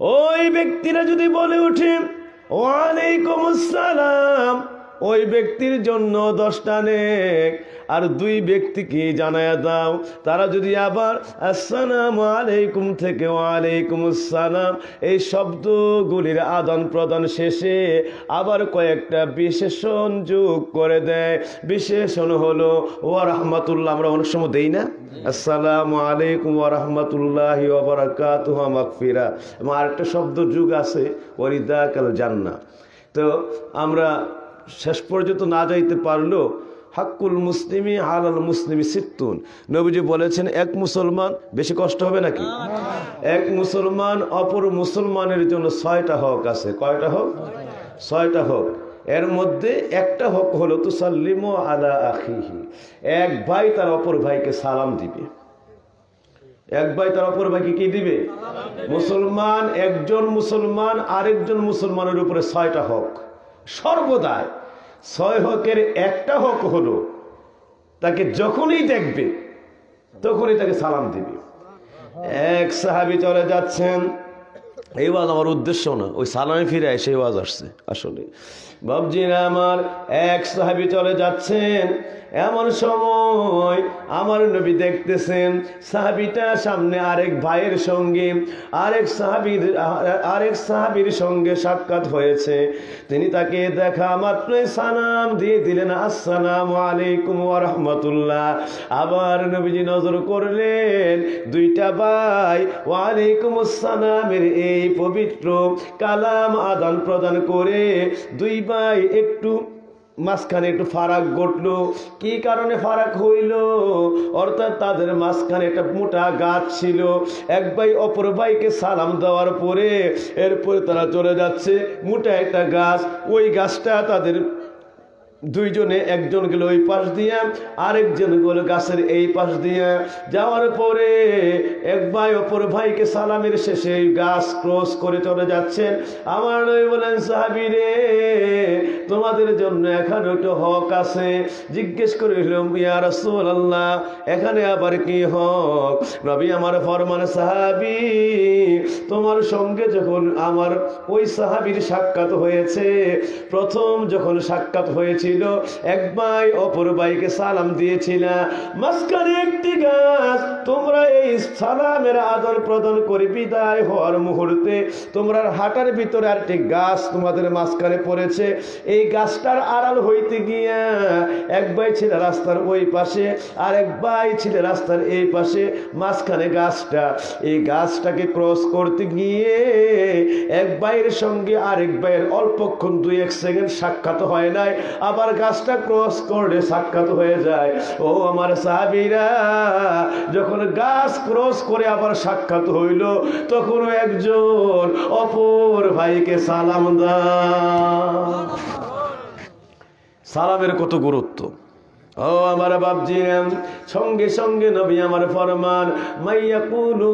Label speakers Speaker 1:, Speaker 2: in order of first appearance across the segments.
Speaker 1: ওই ব্যক্তিরা যদি বলে ওঠে ওয়ালাইকুম আসসালাম, ওই ব্যক্তির জন্য 10টা নেক। আর 2 ব্যক্তিকে জানায়া দাও, তারা যদি আবার আসসালামু আলাইকুম থেকে ওয়ালাইকুম আসসালাম এই শব্দগুলির আদান প্রদান শেষে আবার কয়েকটা বিশেষণ যোগ করে দেয়। বিশেষণ হলো ওয়া রাহমাতুল্লাহ, আমরা অনেক সময় দেই না, আসসালামু আলাইকুম ওয়া রাহমাতুল্লাহি ওয়া বারাকাতুহু ওয়া মাগফিরা। এবং আরেকটা শব্দ যোগ আছে ওয়ারিদাকাল জান্নাহ। তো আমরা শেষ পর্যন্ত না যাইতে পারলো হাক্কুল মুসলিমি আলাল মুসলিমি সিত্তুন। নবীজি বলেছেন এক মুসলমান, বেশি কষ্ট হবে নাকি? এক মুসলমান অপর মুসলমানের জন্য 6টা হক আছে। কয়টা হক? 6টা হক। এর মধ্যে একটা হক হলো তুসাল্লিমু আলা আখিহি, এক ভাই তার অপর ভাইকে সালাম দিবে। এক ভাই তার অপর ভাইকে কি দিবে? মুসলমান, একজন মুসলমান আরেকজন মুসলমানের উপরে 6টা হক সর্বদাই। 6 হকের একটা হক হলো তাকে যখনই দেখবে তখনই তাকে সালাম দিবে। এক সাহাবী চলে যাচ্ছেন, এই ওয়াজ আমার উদ্দেশ্য না, ওই সালামে ফিরে সেই ওয়াজ আসছে আসলে। বাবজিরা আমার, এক সাহাবী চলে যাচ্ছেন, এমন সময় আমার নবী দেখতেছেন সাহাবীটা সামনে আরেক ভাইয়ের সঙ্গে আরেক সাহাবীর সঙ্গে সাক্ষাৎ হয়েছে। তিনি তাকে দেখা মাত্রই সালাম দিয়ে দিলেন, আসসালামু আলাইকুম ওয়া রাহমাতুল্লাহ। আবার নবীজি নজর করলেন 2টা ভাই ওয়া আলাইকুম আসসালামের এই পবিত্র কালাম আদান প্রদান করে 2 ভাই একটু মাঝখানে একটু ফারাক ঘটলো। কি কারণে ফারাক হইল? অর্থাৎ তাদের মাঝখানে একটা মোটা গাছ ছিল। এক ভাই অপর ভাইকে সালাম দেওয়ার পরে এরপরে তারা চলে যাচ্ছে, মোটা একটা গাছ, ওই গাছটা তাদের দুইজনে, একজন গেল ওই পাশ দিয়ে, আরেকজন গেল গাছের এই পাশ দিয়ে। যাওয়ার পরে এক ভাই অপর ভাইকে সালামের শেষে গাছ ক্রস করে চলে যাচ্ছেন। আমার নবী বলেন, সাহাবী রে, তোমাদের জন্য এখানে একটা হক আছে। জিজ্ঞেস করিলাম, ইয়া রাসূলুল্লাহ, এখানে আবার কি হক? নবী আমার ফরমান, সাহাবী, তোমার সঙ্গে যখন আমার ওই সাহাবীর সাক্ষাৎ হয়েছে, প্রথম যখন সাক্ষাৎ হয়েছে এক ভাই অপর ভাইকে সালাম দিয়েছিল, মাঝখানে একটি গাছ, তোমরা এই সালামের আদর প্রদান করে বিদায় হওয়ার মুহূর্তে তোমরা হাঁটার ভিতরে আরেকটি গাছ তোমাদের মাঝখানে পড়েছে। এই গাছটার আড়াল হইতে গিয়া এক ভাই ছিল রাস্তার ওই পাশে, আর এক ভাই ছিল রাস্তার এই পাশে, মাঝখানে গাছটা। এই গাছটাকে ক্রস করতে গিয়ে এক ভাইয়ের সঙ্গে আরেক ভাইয়ের অল্পক্ষণ 2-1 সেকেন্ড সাক্ষাৎ হয় নাই, আবার গাছটা ক্রস করে সাক্ষাৎ হয়ে যায়। ও আমার সাহাবীরা, যখন গাছ ক্রস করে আবার সাক্ষাৎ হইল, তখন একজন অপর ভাইকে সালাম দাও। সালামের কত গুরুত্ব! ও আমার বাপজি, সঙ্গে সঙ্গে নবী আমার ফরমান, মাইয়াকুলু,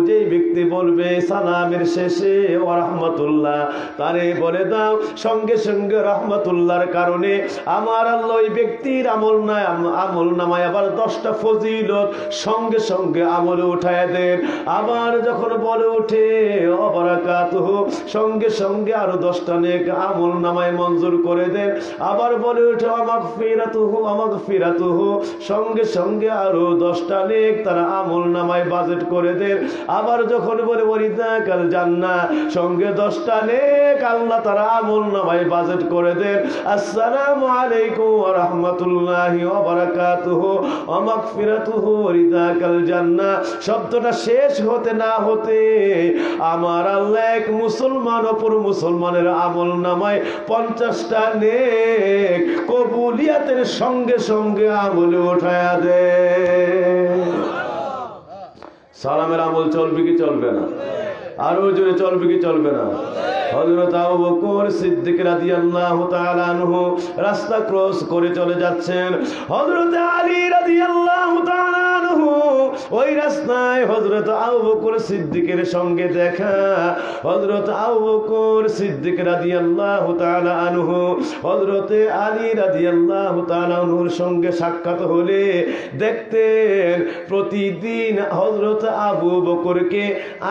Speaker 1: যে ব্যক্তি বলবে সালামের শেষে ওয়া রাহমাতুল্লাহ, তারে বলে দাও সঙ্গে সঙ্গে রাহমাতুল্লাহর কারণে আমার আল্লাহ ওই ব্যক্তির আমল নামায় আবার 10টা ফজিলত সঙ্গে সঙ্গে আমলে উঠায় দেন। আবার যখন বলে ওঠে ওয়া বারাকাতুহু, সঙ্গে সঙ্গে আরো 10টা নেক আমল নামায় মঞ্জুর করে দেন। আবার বলে ওঠে ওয়া মাগফিরাতুহু, ফিরাতুহু, সঙ্গে সঙ্গে আরো 10টা নেক তারা আমল নামায় বাজেট করে দেন। আবার যখন বলে ওয়ারিদাকাল জান্নাহ, সঙ্গে 10টা নেক আল্লাহ তারা আমল নামায় বাজেট করে দেন। আসসালামু আলাইকুম ওয়া রাহমাতুল্লাহি ওয়া বারাকাতুহু ওয়া মাগফিরাতুহু ওয়ারিদাকাল জান্নাহ শব্দটা শেষ হতে না হতে আমার আল্লাহ এক মুসলমান অপর মুসলমানের আমল নামায় 50টা নেক কবুলিয়াতের সঙ্গে সঙ্গে আমলে উঠায়া দে। সালামের আমল চলবে কি চলবে না? আরো জোরে চলবে কি চলবে না? হযরত আবু বকর সিদ্দিক রাদিয়াল্লাহু তাআলা আনহু রাস্তা ক্রস করে চলে যাচ্ছেন। হযরত আলী রাদিয়াল্লাহু তাআলা আনহু ওই রাস্তায় হযরত আবু বকর সিদ্দিকের সঙ্গে দেখা। হযরত আবু বকর সিদ্দিক রাদিয়াল্লাহু তাআলা আনহু হযরতে আলী রাদিয়াল্লাহু তাআলা আনহুর সঙ্গে সাক্ষাৎ হলে দেখতেন প্রতিদিন হযরত আবু বকরকে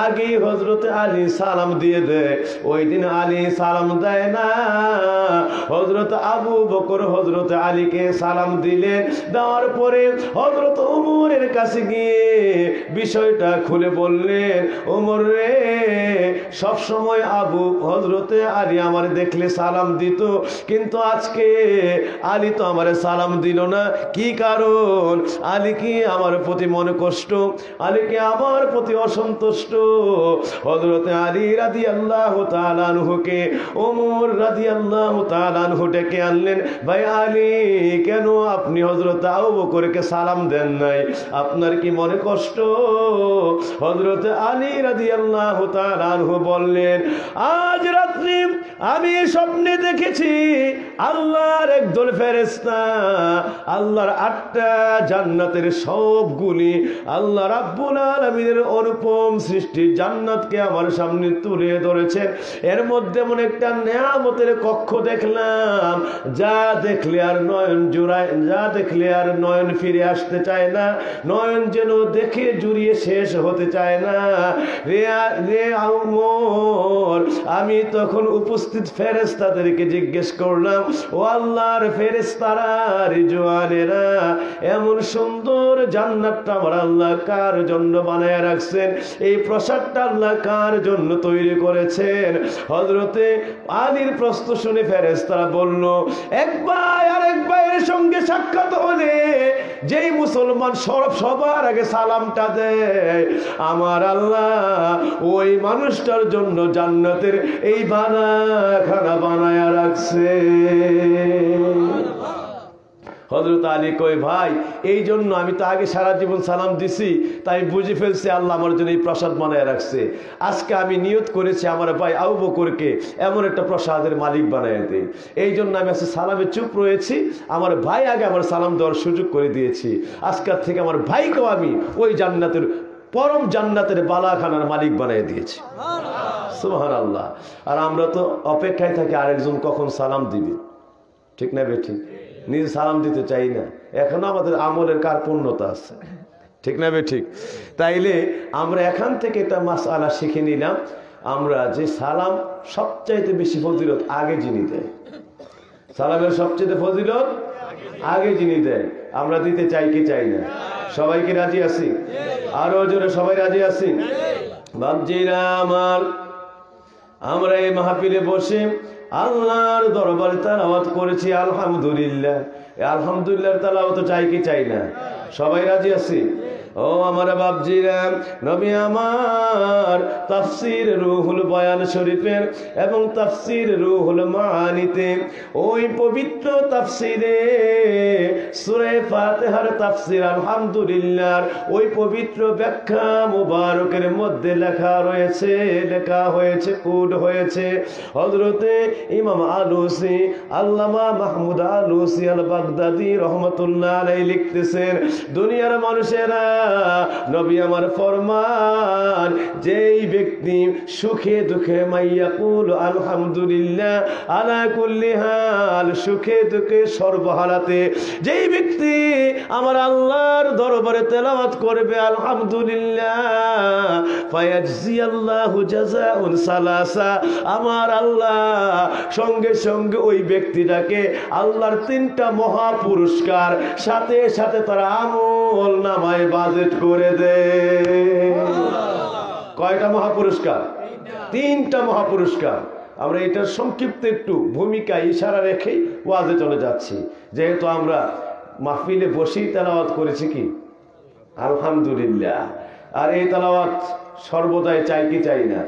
Speaker 1: আগে হযরত আলী সালাম দিয়ে দেয়, ওই দিন আলী সালাম দেয় না। হযরত আবু বকর হযরত আলীকে সালাম দিলেন, দেওয়ার পরে হযরত ওমরের কাছে গিয়ে বিষয়টা খুলে বললেন, ওমর রে, সব সময় আবু হযরতে আলী আমার দেখলে সালাম দিত, কিন্তু আজকে আলী তো আমারে সালাম দিল না, কি কারণ? আলী কি আমার প্রতি মনে কষ্ট? আলী কি আমার প্রতি অসন্তুষ্ট? হযরতে আলী রাদিয়াল্লাহু তাআলা আনহুকে ওমর রাদিয়াল্লাহু তাআলা আনহু ডেকে আনলেন, ভাই আলী, কেন আপনি হযরত আবু বকরকে সালাম দেন নাই? আপনার কি মনে কষ্ট? হযরত আলী রাদিয়াল্লাহু তাআলা আনহু বললেন, আজ রাত্রি আমি স্বপ্নে দেখেছি আল্লাহর একদল ফেরেশতা আল্লাহর 8টা জান্নাতের সবগুলি আল্লাহ রাব্বুল আলামিনের অনুপম সৃষ্টি জান্নাতকে আমার সামনে তুলে ধরেছেন। এর মধ্যে এমন একটা নেয়ামতের কক্ষ দেখলাম, যা দেখলে আর নয়ন জুড়ায়, যা দেখলে আর নয়ন ফিরে আসতে চায় না, নয়ন যেন দেখে জুড়িয়ে শেষ হতে চায় না। রে ওমর, আমি তখন উপস্থিত ফেরেশতাদেরকে জিজ্ঞেস করলাম, ও আল্লাহর ফেরেশতারা, রিজওয়ানেরা, এমন সুন্দর জান্নাতটা আমার আল্লাহ কার জন্য বানায় রাখছেন? এই প্রসাদটা আল্লাহ কার জন্য তৈরি করেছেন? হযরতে আলীর প্রশ্ন শুনে ফেরেশতারা বলল, এক ভাই আর এক ভাইয়ের সঙ্গে সাক্ষাৎ হলে যেই মুসলমান সবার আগে সালামটা দেয়, আমার আল্লাহ ওই মানুষটার জন্য জান্নাতের এই খানা বানায়া রাখছে। হযরত আলী কই, ভাই, এই জন্য আমি তো আগে সারা জীবন সালাম দিছি, তাই বুঝে ফেলছি আল্লাহ আমার জন্য এই প্রসাদ বানায় রাখছে। আজকে আমি নিয়ত করেছি আমার ভাই আবু বকরকে এমন একটা প্রসাদের মালিক বানায় দেই। এই জন্য আমি আজকে সালামে চুপ রয়েছি, আমার ভাই আগে আমার সালাম দেওয়ার সুযোগ করে দিয়েছি। আজকের থেকে আমার ভাইকেও আমি ওই জান্নাতের, পরম জান্নাতের বালাখানার মালিক বানিয়ে দিয়েছি। সুবহানাল্লাহ। আর আমরা তো অপেক্ষায় থাকি আরেকজন কখন সালাম দিবে, ঠিক না বেঠিক? নিজে সালাম দিতে চাই না, এখনো আমাদের আমলের কার্পণ্যতা আছে, ঠিক না বেঠিক? তাইলে আমরা এখান থেকে একটা মাসআলা শিখে নিলাম, আমরা যে সালাম সবচাইতে বেশি ফজিলত আগে যিনি দেয়, সালামের সবচেয়ে ফজিলত আগে যিনি দেয়, আমরা দিতে চাই কি চাই না? সবাই কি রাজি আছি? আরো জোরে সবাই রাজি আছি? বাপজিরা আমার, আমরা এই মাহফিলে বসে আল্লাহর দরবারে তেলাওয়াত করেছি আলহামদুলিল্লাহ। আলহামদুলিল্লাহ তেলাওয়াত চাই কি চাই না? সবাই রাজি আছি? ও আমার বাপজিরা, নবী আমার তাফসীর রুহুল বয়ান শরীফের এবং তাফসীর রুহুল মাআনিতে ওই পবিত্র তাফসীরে সূরা ফাতিহার তাফসীর আলহামদুলিল্লাহর ওই পবিত্র ব্যাখ্যা মুবারকের মধ্যে লেখা রয়েছে, লেখা হয়েছে, কোড হয়েছে। হযরতে ইমাম আলুসি, আল্লামা মাহমুদ আলুসি আল বাগদাদি রহমাতুল্লাহ আলাইহি লিখতেছেন, দুনিয়ার মানুষেরা, নবী আমার ফরমান, যেই ব্যক্তি সুখে দুঃখে মাইয়াকুল আলহামদুলিল্লাহ আলা কুল্লি হাল, সুখে দুঃখে সর্বহালাতে যেই ব্যক্তি আমার আল্লাহর দরবারে তেলাওয়াত করবে আলহামদুলিল্লাহ, ফায়াজজিয়াল্লাহু জাযাউন সালাসা, আমার আল্লাহ সঙ্গে সঙ্গে ওই ব্যক্তিটাকে আল্লাহর 3টা মহা পুরস্কার সাথে সাথে তার আমল নামায় বাজেট করে দেয়। কয়টা মহাপুরস্কার? 3টা মহাপুরস্কার। আমরা এটার সংক্ষিপ্ত একটু ভূমিকা ইশারা রেখেই ওয়াজে চলে যাচ্ছি, যেহেতু আমরা মাহফিলে বসেই তেলাওয়াত করেছি কি আলহামদুলিল্লাহ। আর এই তেলাওয়াত সর্বদাই চাই কি চাই না?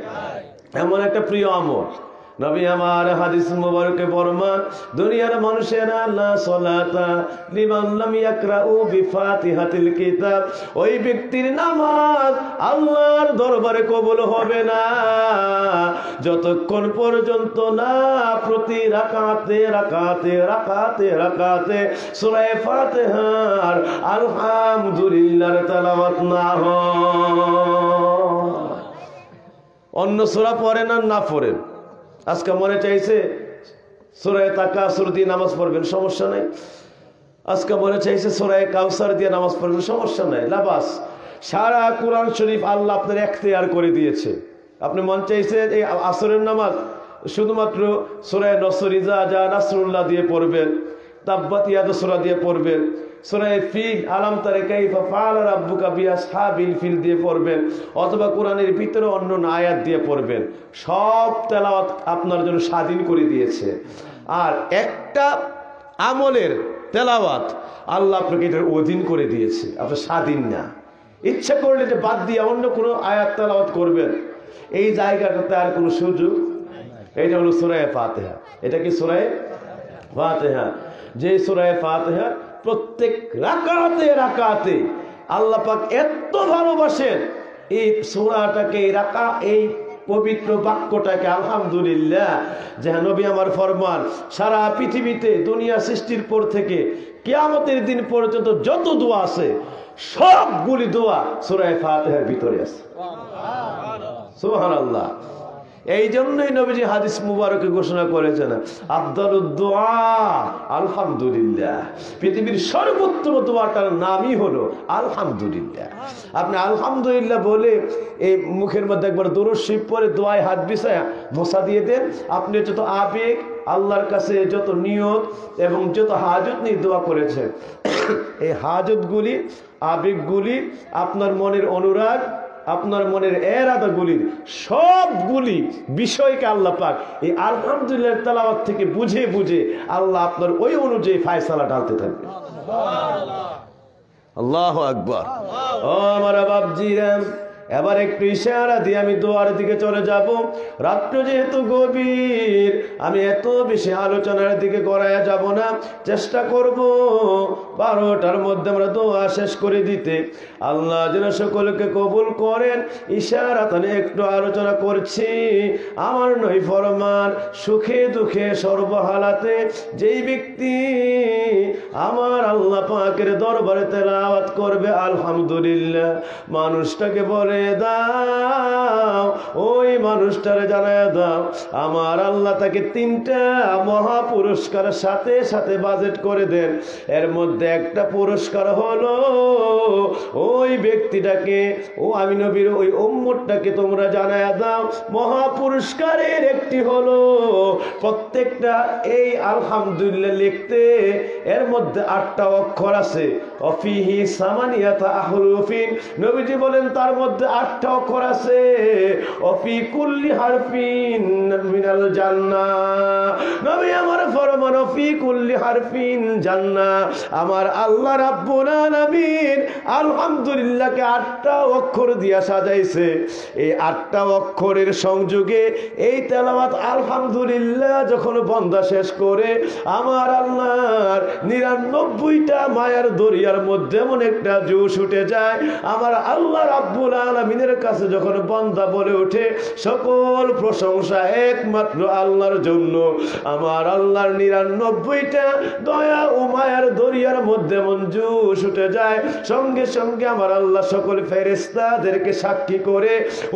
Speaker 1: এমন একটা প্রিয় আমল, নবী আমার হাদিস মুবারকে ফরমান দুনিয়ার মানুষেরা লা সালাতা লিমান লাম ইয়াকরাউ বিফাতিহাতিল কিতাব, ওই ব্যক্তির নামাজ আল্লাহর দরবারে কবুল হবে না যতক্ষণ পর্যন্ত না প্রতি রাকাতে রাকাতে রাকাতে রাকাতে সূরা ফাতিহার আলহামদুলিল্লাহর তেলাওয়াত না হয়। অন্য সূরা পড়েন আর না পড়েন, আজকে মনে চাইছে সূরা তাকাসুর দিয়ে নামাজ পড়বেন, সমস্যা নাই। আজকে মনে চাইছে সূরা কাউসার দিয়ে নামাজ পড়বেন, সমস্যা নাই, লাবাস। সারা কোরআন শরীফ আল্লাহ আপনার এখতিয়ার করে দিয়েছে। আপনি মন চাইছে এই আসরের নামাজ শুধুমাত্র সূরা নসর, ইজা জা নাসরুল্লাহ দিয়ে পড়বেন, তাব্বাত ইয়াদা সূরা দিয়ে পড়বেন, সূরা ফিল আলাম তারা কাইফা ফাআলা রাব্বুকা বিআসহাবিল ফিল দিয়ে পড়বেন, অথবা কোরআনের ভিতরে অন্য আয়াত দিয়ে পড়বেন। সব তেলাওয়াত আপনার জন্য স্বাধীন করে দিয়েছে। আর একটা আমলের তেলাওয়াত আল্লাহ আপনাকে এটার অধীন করে দিয়েছে, আপনার স্বাধীন না। ইচ্ছা করলে যে বাদ দিয়ে অন্য কোনো আয়াত তেলাওয়াত করবেন, এই জায়গাটাতে আর কোনো সুযোগ। এটা হলো সূরা ফাতিহা। এটা কি সূরা ফাতিহা? যে সূরা ফাতিহা প্রত্যেক রাকাতে রাকাতে আল্লাহ পাক এত ভালোবাসেন এই সূরাটাকে, এই পবিত্র বাক্যটাকে, আলহামদুলিল্লাহ। যে নবী আমার ফরমান সারা পৃথিবীতে দুনিয়া সৃষ্টির পর থেকে কিয়ামতের দিন পর্যন্ত যত দোয়া আছে সবগুলি দোয়া সূরা ফাতিহার ভিতরে আছে। সুবহানাল্লাহ। এই জন্যই নবীজি হাদিস মুবারকে ঘোষণা করেছেন আফদালুদ দুআ আলহামদুলিল্লাহ। পৃথিবীর সর্বোত্তম দোয়াটার নামই হলো আলহামদুলিল্লাহ। আপনি আলহামদুলিল্লাহ বলে এই মুখের মধ্যে একবার দরুদ শরীফ পড়ে দোয়ায় হাত বিছায়া মোসা দিয়ে দেন। আপনি যত আবেগ আল্লাহর কাছে, যত নিয়ত এবং যত হাজত নিয়ে দোয়া করেছেন, এই হাজতগুলি, আবেগগুলি, আপনার মনের অনুরাগ, আপনার মনের এরাদাগুলির সবগুলি বিষয়কে আল্লাহ পাক এই আলহামদুলিল্লাহ তেলাওয়াত থেকে বুঝে বুঝে আল্লাহ আপনার ওই অনুযায়ী ফায়সালা ঢালতে থাকবে। আল্লাহু আকবার। ও আমার বাপজিরা, এবার একটু ইশারা দিয়ে আমি দোয়ার দিকে চলে যাব। রাত্র যেহেতু গভীর, আমি এত বেশি আলোচনার দিকে গড়াইয়া যাব না, চেষ্টা করব 12টার মধ্যে আমরা দোয়া শেষ করে দিতে। আল্লাহ যেন সকলকে কবুল করেন। ইশারা তাহলে একটু আলোচনা করছি। আমার নই ফরমান, সুখে দুঃখে সর্বহালাতে যেই ব্যক্তি আমার আল্লাহ পাকের দরবারে তেলাওয়াত করবে আলহামদুলিল্লাহ, মানুষটাকে বলে দাও, ওই মানুষটারে জানায় দাও আমার আল্লাহ তাকে 3টা মহা পুরস্কারের সাথে সাথে বাজেট করে দেন। এর মধ্যে একটা পুরস্কার হলো ওই ব্যক্তিটাকে, ও আমি নবীর ওই উম্মতটাকে তোমরা জানায় দাও, মহা পুরস্কারের একটি হলো প্রত্যেকটা এই আলহামদুলিল্লাহ লিখতে এর মধ্যে 8টা অক্ষর আছে। অফিহি সামানিয়াতা আহরুফিন, নবীজি বলেন তার মধ্যে 8টা অক্ষর আছে। অফি কুল্লি হারফিন মিনাল জান্নাহ, নবী আমার ফরমান অফি কুল্লি হারফিন জান্নাহ। আমার আল্লাহ রাব্বুল আলামিন আলহামদুলিল্লাহকে 8টা অক্ষর দিয়া সাজাইছে। এই 8টা অক্ষরের সংযোগে এই তেলাওয়াত আলহামদুলিল্লাহ যখন বান্দা শেষ করে, আমার আল্লাহর 99টা মায়ার দরিয়ার মধ্যে এমন একটা জোশ উঠে যায়। আমার আল্লাহ রাব্বুল আলামিনের কাছে যখন বান্দা বলে ওঠে সকল প্রশংসা একমাত্র আল্লাহর জন্য, আমার আল্লাহর 99টা দয়া ও মায়ার দরিয়ার মধ্যে এমন জোশ উঠে যায়। সঙ্গে সঙ্গে আমার আল্লাহ সকল ফেরেশতাদেরকে সাক্ষী করে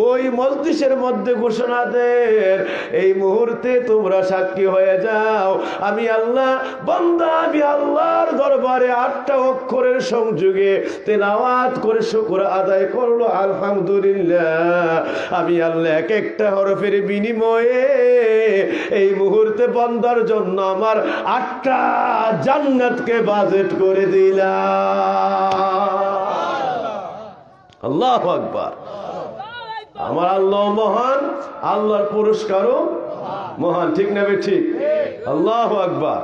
Speaker 1: ওই মজলিসের মধ্যে ঘোষণা দেন, এই মুহূর্তে তোমরা সাক্ষী হয়ে যাও, আমি আল্লাহ বান্দা, আমি আল্লাহর দরবারে 8টা অক্ষরের সংযোগে তেলাওয়াত করে শুকর আদায় করলো আলহামদুলিল্লাহ। আমি আল্লাহ এক একটা হরফের বিনিময়ে এই মুহূর্তে বান্দার জন্য আমার 8টা জান্নাতকে বাজেট করে দিলাম। আল্লাহু আকবার। আমার আল্লাহ মহান, আল্লাহর পুরস্কারও মহান, ঠিক না ঠিক? আল্লাহু আকবার।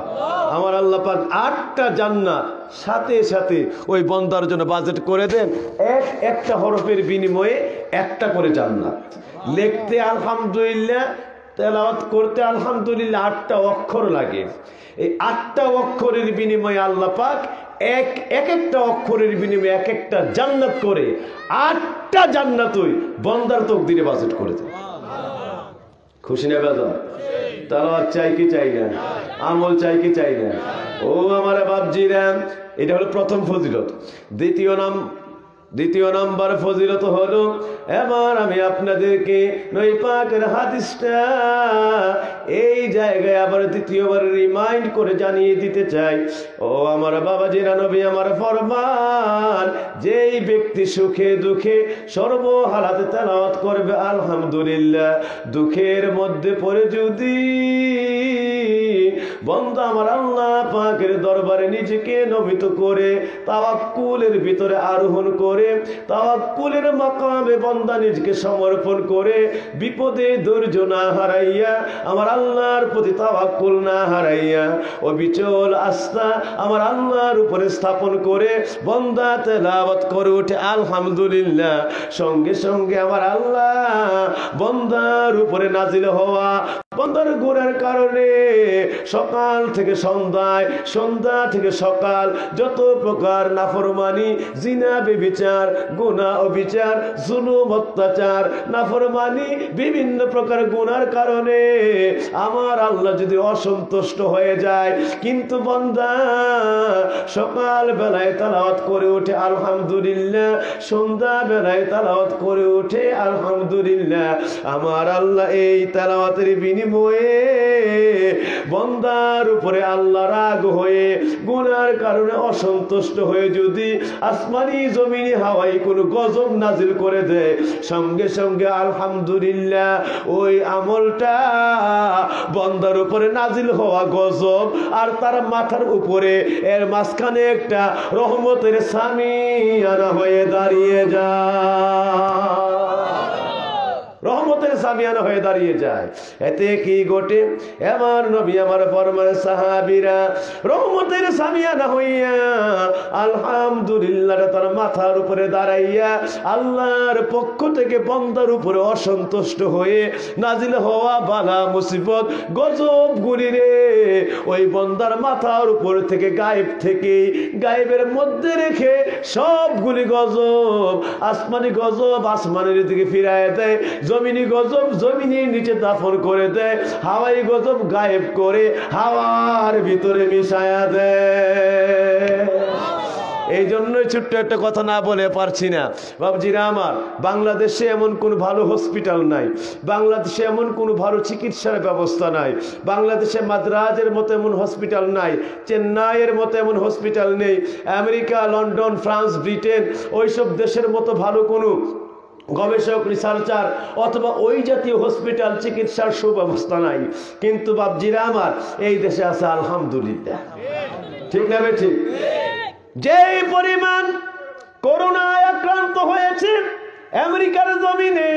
Speaker 1: আমার আল্লাহ পাক 8টা জান্নাত সাথে সাথে ওই বান্দার জন্য বাজেট করে দেন। একটা হরফের বিনিময়ে 1টা করে জান্নাত। লিখতে আলহামদুলিল্লাহ তেলাওয়াত করতে আলহামদুলিল্লাহ 8টা অক্ষর লাগে। এই 8টা অক্ষরের বিনিময়ে আল্লাহ পাক একটা অক্ষরের বিনিময়ে এক একটা জান্নাত করে 8টা জান্নাতই বান্দার তাকদীরে বাজেট করে দেয়। খুশি না বাজার? তেলাওয়াত চাই কি চাই না? আমল চাই কি চাই না? ও আমার বাপজিরা, এটা হলো প্রথম ফজিলত। দ্বিতীয় নাম্বার ফজিলত হলো, এবার আমি আপনাদেরকে নবী পাকের হাদিসটা এই জায়গায় আবার দ্বিতীয়বার রিমাইন্ড করে জানিয়ে দিতে চাই। ও আমার বাবাজিরা, নবী আমার ফরমান, যেই ব্যক্তি সুখে দুঃখে সর্বহালাতে তেলাওয়াত করবে আলহামদুলিল্লাহ, দুঃখের মধ্যে পড়ে যদি বান্দা আমার আল্লাহ পাকের দরবারে নিজেকে নমিত করে তাওয়াক্কুলের ভিতরে আরোহণ করে তাওয়াক্কুলের মাকামে বান্দা নিজেকে সমর্পণ করে বিপদে ধৈর্য না হারাইয়া আমার আল্লাহর প্রতি তাওয়াক্কুল না হারাইয়া অবিচল আস্থা আমার আল্লাহর উপরে স্থাপন করে বান্দা তেলাওয়াত করে ওঠে আলহামদুলিল্লাহ, সঙ্গে সঙ্গে আমার আল্লাহ বান্দার উপরে নাজিল হওয়া বান্দার গুনার কারণে সকাল থেকে সন্ধ্যায়, সন্ধ্যা থেকে সকাল যত প্রকার নাফরমানি, জিনা, ব্যভিচার, গুনাহ, অবিচার, জুলুম, অত্যাচার, নাফরমানি, বিভিন্ন প্রকার গুনার কারণে আমার আল্লাহ যদি অসন্তুষ্ট হয়ে যায়, কিন্তু বান্দা সকাল বেলায় তেলাওয়াত করে ওঠে আলহামদুলিল্লাহ, সন্ধ্যা বেলায় তেলাওয়াত করে ওঠে আলহামদুলিল্লাহ, আমার আল্লাহ এই তেলাওয়াতের বিনিময়ে বান্দার উপরে আল্লাহ রাগ হয়ে গুনার কারণে অসন্তুষ্ট হয়ে যদি আসমানি জমিনি হাওয়াই কোনো গজব নাজিল করে দেয়, সঙ্গে সঙ্গে আলহামদুলিল্লাহ ওই আমলটা বান্দার উপরে নাজিল হওয়া গজব আর তার মাথার উপরে এর মাঝখানে একটা রহমতের সামিয়ানা হয়ে দাঁড়িয়ে যায়, রহমতের সামিয়ানা হয়ে দাঁড়িয়ে যায়। এতে কি ঘটে? এবার নবী আমার ফরমান, সাহাবীরা রহমতের সামিয়ানা হইয়া আলহামদুলিল্লাহ তার মাথার উপরে দাঁড়াইয়া আল্লাহর পক্ষ থেকে বান্দার উপরে অসন্তুষ্ট হয়ে নাজিল হওয়া বালা মুসিবত গজব গুলি রে ওই বান্দার মাথার উপর থেকে গায়েবের মধ্যে রেখে সবগুলি গজব, আসমানি গজব আসমানের দিকে ফিরায় দেয়, জমিনি গজব জমিনের নিচে দাফন করে দেয়, হাওয়াই গজব গায়েব করে হাওয়ার ভিতরে মিশায়া দেয়। এই জন্যই ছোট্ট একটা কথা না বলে পারছি না বাবজিরা আমার, বাংলাদেশে এমন কোন ভালো হসপিটাল নাই, বাংলাদেশে এমন কোন ভালো চিকিৎসার ব্যবস্থা নাই, বাংলাদেশে মাদ্রাজের মতো এমন হসপিটাল নাই, চেন্নাইয়ের মতো এমন হসপিটাল নেই, আমেরিকা, লন্ডন, ফ্রান্স, ব্রিটেন ওইসব দেশের মতো ভালো কোনো গবেষক, রিসার্চার অথবা ওই জাতীয় হসপিটাল চিকিৎসার সুব্যবস্থা নাই। কিন্তু বাবজিরা আমার, এই দেশে আছে আলহামদুলিল্লাহ। ঠিক না ঠিক? যেই পরিমাণ করোনায় আক্রান্ত হয়েছে আমেরিকার জমিনে,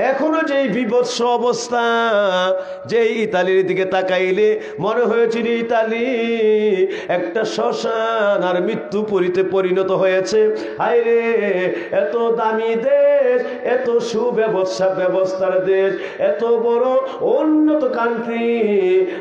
Speaker 1: এখনো যেই বিভৎস অবস্থা, যেই ইতালির দিকে তাকাইলে মনে হয়েছিল ইতালি একটা শ্মশান আর মৃত্যুপুরীতে পরিণত হয়েছে। হায়রে, এত দামি দেশ, এত সুব্যবস্থার দেশ, এত বড় উন্নত কান্ট্রি,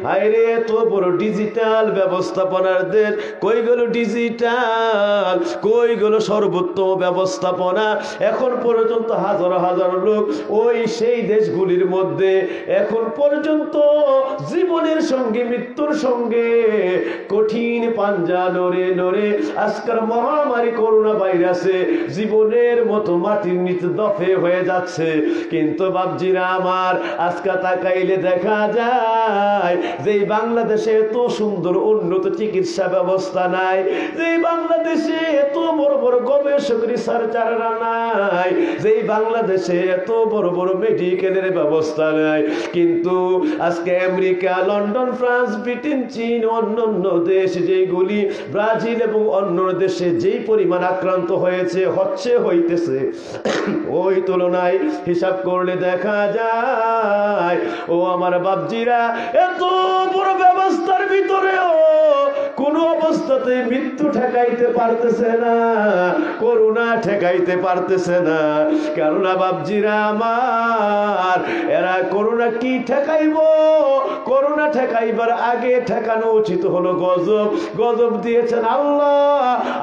Speaker 1: হায়রে এত বড় ডিজিটাল ব্যবস্থাপনার দেশ, কই গেল ডিজিটাল, কই গেল সর্বোত্তম ব্যবস্থাপনা? এখন পর্যন্ত হাজার হাজার লোক ওই সেই দেশগুলির মধ্যে এখন পর্যন্ত জীবনের সঙ্গে মৃত্যুর সঙ্গে কঠিন পাঞ্জা লড়ে লড়ে আজকের মহামারী করোনা ভাইরাসে জীবনের মতো মাটির নিচে দফে হয়ে যাচ্ছে। কিন্তু বাবজিরা আমার, আজকে তাকাইলে দেখা যায় যে বাংলাদেশে এত সুন্দর উন্নত চিকিৎসা ব্যবস্থা নাই, যে বাংলাদেশে এত বড় বড় গবেষক, রিসার্চাররা নাই, যেই বাংলাদেশে এত বড় বড় মেডিকেলের ব্যবস্থা নাই। কিন্তু আজকে আমেরিকা, লন্ডন, ফ্রান্স, ব্রিটেন, চীন, অন্যান্য দেশ যেগুলি, ব্রাজিল এবং অন্য দেশে যেই পরিমাণ আক্রান্ত হইতেছে ওই তুলনায় হিসাব করলে দেখা যায়, ও আমার বাপজিরা, এত বড় ব্যবস্থার ভিতরেও কোন অবস্থাতে মৃত্যু ঠেকাইতে পারতেছে না, করোনা ঠেকাইতে পারতেছে না। কেননা বাপজিরা আমার, এরা করোনা কি ঠেকাইব? করোনা ঠেকাইবার আগে ঠেকানো উচিত হলো গজব। গজব দিয়েছেন আল্লাহ।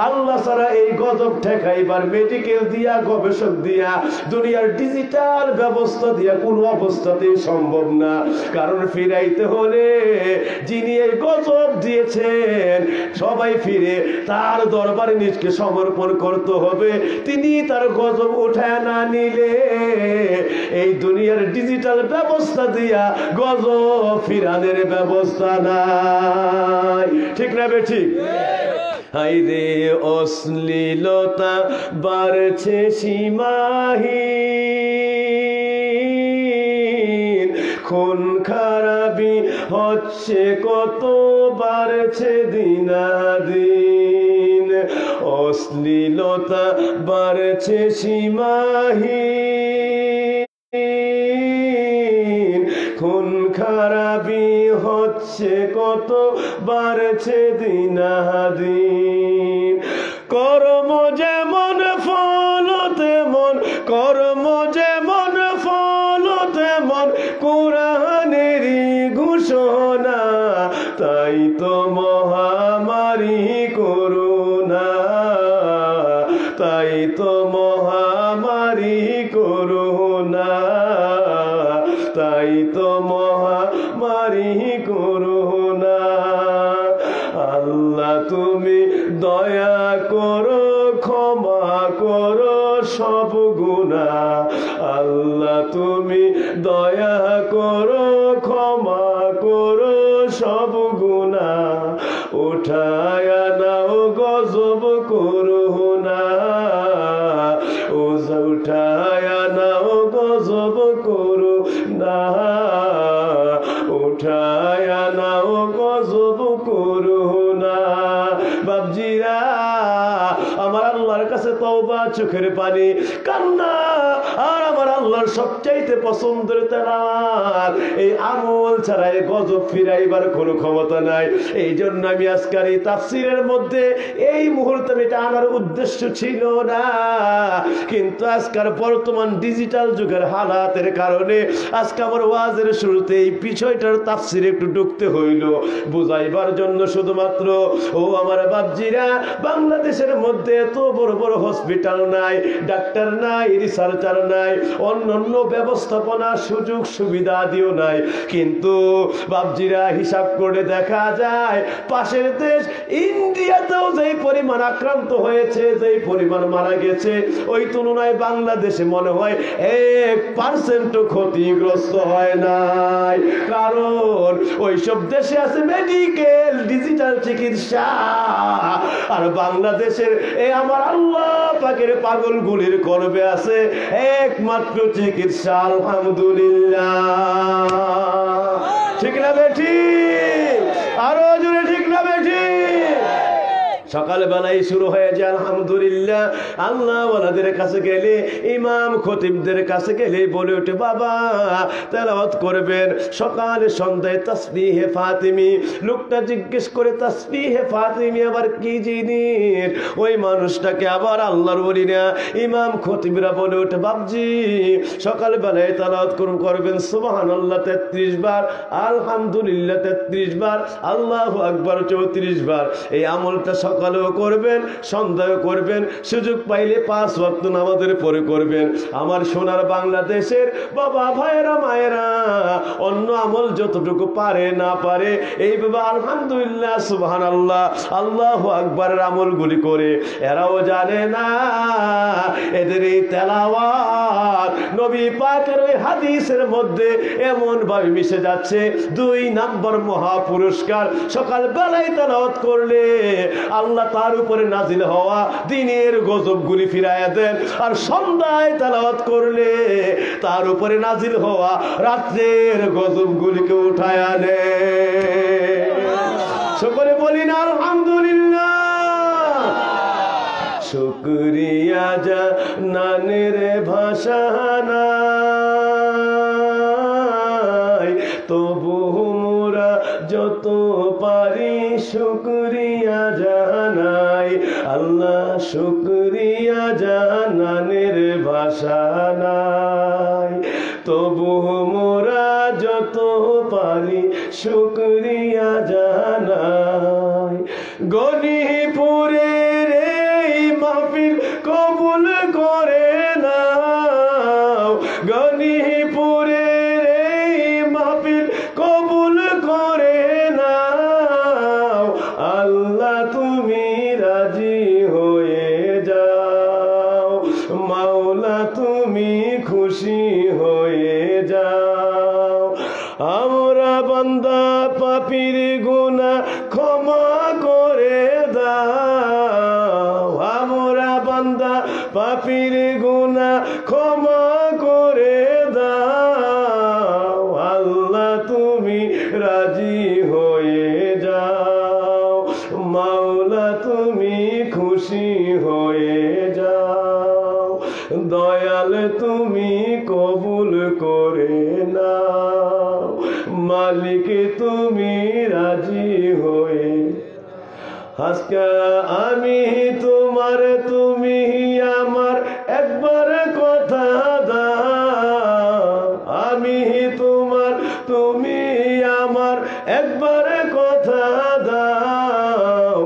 Speaker 1: আল্লাহ ছাড়া এই গজব ঠেকাইবার মেডিকেল দিয়া, গবেষক দিয়া, দুনিয়ার ডিজিটাল ব্যবস্থা দিয়া কোনো অবস্থাতেই সম্ভব না। কারণ ফিরাইতে হলে যিনি এই গজব দিয়েছেন সবাই ফিরে তার দরবারে নিজকে সমর্পণ করতে হবে। তিনি তার গজব উঠায় না নিলে এই দুনিয়ার ডিজিটাল ব্যবস্থা দিয়া গজব ফিরানের ব্যবস্থা নাই। ঠিক না বেঠিক? হাইরে অশ্লীলতা বাড়ছে সীমাহীন, খুন খারাপি হচ্ছে কত বাড়ছে দিনাদিন। অশ্লীলতা বাড়ছে সীমাহীন, খুন খারাপি হচ্ছে কত বাড়ছে দিনাদিন। কর্ম যেমন ফল তেমন, কর্ম যেমন ফল তেমন কোরআনেরই ঘোষণা। তাই তো মহামারী করোনা, তাই তো মহামারী করোনা, তাই তো মহামারী করোনা। আল্লাহ তুমি দয়া করো, ক্ষমা করো সব গুনাহ। আল্লাহ তুমি দয়া করো, ক্ষমা করো সব গুনাহ। উঠায়া নাও গজব করোনা, উঠায়া নাও গজব করোনা, উঠায়া নাও গজব করোনা। বাপজিরা আমার আল্লাহর কাছে তওবা, চোখের পানি, কান্না। আর আমার আল্লাহর সবচাইতে পছন্দের তেলাওয়াত। এই আমল ছাড়া এই গজব ফিরাইবার কোনো ক্ষমতা নাই। এই জন্য আমি আজকের এই তাফসীরের মধ্যে এই মুহূর্তে এটা আনার উদ্দেশ্য ছিল না, কিন্তু আজকের বর্তমান ডিজিটাল যুগের হালাতের কারণে আজকে আমার ওয়াজের শুরুতে এই বিষয়টার তাফসীরে একটু ঢুকতে হইল, বুঝাইবার জন্য শুধুমাত্র। ও আমার বাপজিরা, বাংলাদেশের মধ্যে এত বড় বড় হসপিটাল নাই, ডাক্তার নাই, রিসার্চার নাই, অন্যান্য ব্যবস্থাপনা সুযোগ সুবিধা দিও নাই। কিন্তু বাপজিরা হিসাব করে দেখা যায় পাশের দেশ ইন্ডিয়াতেও যেই পরিমাণ আক্রান্ত হয়েছে, যেই পরিমাণ মারা গেছে, ওই তুলনায় বাংলাদেশে মনে হয় 1% ক্ষতিগ্রস্ত হয় নাই। কারণ ওইসব দেশে আছে মেডিকেল, ডিজিটাল চিকিৎসা। আর বাংলাদেশের এই আমার আল্লাহ পাকের পাগল গুলির করবে আছে একমাত্র চিকিৎসা। আলহামদুলিল্লাহ। ঠিক না বেঠি? আরো জোরে ঠিক না বেঠি? সকাল বেলায় শুরু হয়ে যায় আলহামদুলিল্লাহ। আল্লাহ ওয়ালাদের কাছে গেলে, ইমাম খতিবদের কাছে গেলে বলে ওঠে, বাবা তেলাওয়াত করবেন সকালে সন্ধ্যায় তাসবিহে ফাতিমি। লোকটা জিজ্ঞেস করে তাসবিহে ফাতিমি আবার কি জিনিস? ওই মানুষটাকে আবার আল্লাহর ওলি না। ইমাম খতিবরা বলে ওঠে, বাপজি সকাল বেলায় তেলাওয়াত করবেন সুবহানাল্লাহ 33 বার, আলহামদুলিল্লাহ 33 বার, আল্লাহু আকবার 34 বার। এই আমলটা সকালেও করবেন, সন্ধ্যাও করবেন, সুযোগ পাইলে 5 ওয়াক্ত নামাজের পরে করবেন। আমার সোনার বাংলাদেশের বাবা ভাইয়েরা মায়েরা অন্য আমল যতটুকু পারে না পারে এইভাবে আলহামদুলিল্লাহ সুবহানাল্লাহ আল্লাহু আকবারের আমলগুলি করে। এরাও জানে না এদের এই তেলাওয়াত নবী পাকের ওই হাদিসের মধ্যে এমন ভাবে মিশে যাচ্ছে। 2 নম্বর মহা পুরস্কার, সকাল বেলায় তেলাওয়াত করলে আল্লাহ তার উপরে নাজিল হওয়া দিনের গজবগুলি ফিরাইয়া দেন, আর সন্ধ্যায় তেলাওয়াত করলে তার উপরে নাজিল হওয়া রাত্রের গজবগুলিকে উঠায় আনে। সকলে বলি না আলহামদুলিল্লাহ। শুকরিয়া জানানের ভাষা নাই, তবু মোরা যত পারি শুকরিয়া জানাই, আল্লাহ শুকরিয়া জানানের ভাষা নাই। তবু মোরা যত পারি শুকরিয়া জানাই। গনিপুরের এই মাহফিল কবুল করে নাও, গনিপুরের এই মাহফিল কবুল করে নাও। আল্লাহ তুমি রাজি হয়ে যাও, মাওলা তুমি খুশি হয়ে যাও। আমরা বান্দা পাপীর গুনাহ ক্ষমা করে দাও, আমরা বান্দা পাপীর গুনাহ ক্ষমা করে দাও। আল্লাহ তুমি রাজি হয়ে যাও, মাওলা তুমি খুশি হয়ে যাও। দয়াল তুমি কবুল করে নাও, মালিক তুমি রাজি হয়ে। আজকে আমি তোমার তুমি আমার একবার কথা দাও, আমি তোমার তুমি আমার একবার কথা দাও।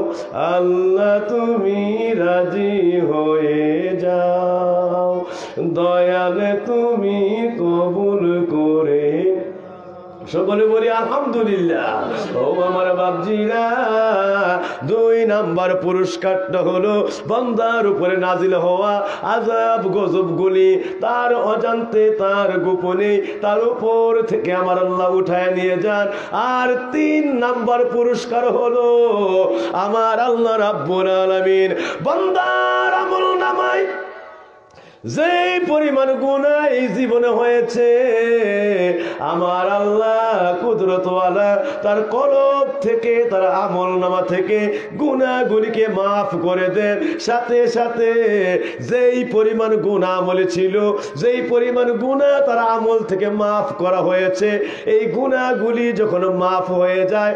Speaker 1: আল্লাহ তুমি রাজি হয়ে যাও, দয়াল তুমি কবুল করে। সকলে বলি আলহামদুলিল্লাহ। ও আমার বাপজিরা, 2 নাম্বার পুরস্কারটা হলো বান্দার উপরে নাজিল হওয়া আযাব গজব গুলি তার অজান্তে তার গোপনে তার উপর থেকে আমার আল্লাহ উঠায় নিয়ে যান। আর 3 নাম্বার পুরস্কার হলো আমার আল্লাহ রাব্বুল আলামিন বান্দার আমল নামায় যে পরিমাণ গুনাহ এই জীবনে হয়েছে, আমার আল্লাহ কুদরতওয়ালা তার কলব থেকে তার আমলনামা থেকে গুনাহগুলিকে মাফ করে দেন। সাথে সাথে যেই পরিমাণ গুনাহ আমলে ছিল, যেই পরিমাণ গুনাহ তার আমল থেকে মাফ করা হয়েছে, এই গুনাহগুলি যখন মাফ হয়ে যায়